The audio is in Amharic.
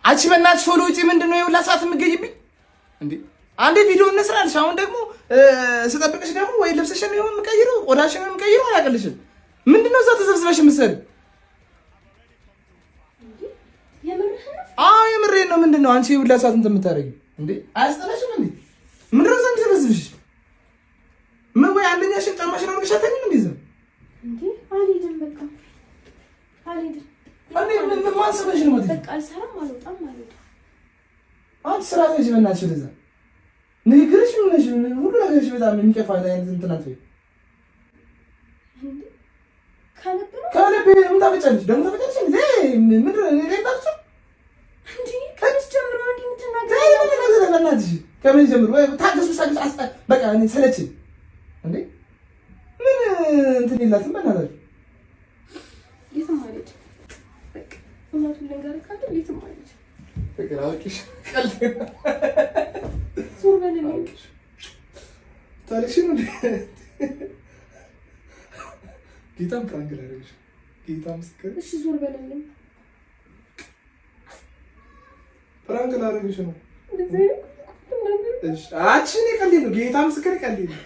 አንቺ በእናትሽ ቶሎ ውጪ። ምንድነው የሁላ ሰዓት የምትገይብኝ እንዴ? አንዴ ቪዲዮ እንስራልሽ። አሁን ደግሞ ስጠብቅሽ ደግሞ ወይ ልብስሽን ነው የምቀይረው ቆዳሽን ነው የምቀይረው አላቀልሽም። ምንድነው እዛ ተዘብዝበሽ የምትሰሪው? አዎ የምሬን ነው። ምንድነው አንቺ የሁላ ሰዓት እንትን የምታደርጊው እንዴ? አያስጠላሽም እንዴ? ምንድነው እዛ የምትዘብዝብሽ? ምን ወይ አንደኛሽን ጫማሽን ነው ልብሻተኝ እንዴ? እዛ እንዴ አልሄድም በቃ አልሄድም። ምን ማሰበሽ ነው? በቃ አልሰራም አልወጣም ማለት ነው። አንቺ ስራ ነሽ በእናትሽ ለዛ ንግግርሽ ምን ነሽ? ሁሉ ነገርሽ በጣም የሚከፋ አይነት እንትን አትበይ። ካለብ ምን ታፈጫለሽ? ደግሞ ታፈጫለሽ እንዴ? ምንድን ነው እኔ ታፍጫ እንዴ? ከዚህ ጀምሮ እንዴ የምትናገረው? በእናትሽ ከምን ጀምሮ ወይ ታገሱ ሳልሽ አስጣ በቃ እኔ ሰለችኝ እንዴ? ምን እንትን ይላትም በእናትሽ የትም ማለት በቃ እውነቱን ልንገርህ ካለ የትም ማለት ፍቅር አውቂሽ ቀልድ ዞር በልልኝ። ታሪክሽን እንዴ ጌታም ፍራንክ ላደርግሽ ጌታም ምስክር። እሺ ዞር በልልኝ። ፍራንክ ላደርግሽ ነው። እሺ አቺ እኔ ቀልድ ነው ጌታ ምስክር ቀልድ ነው።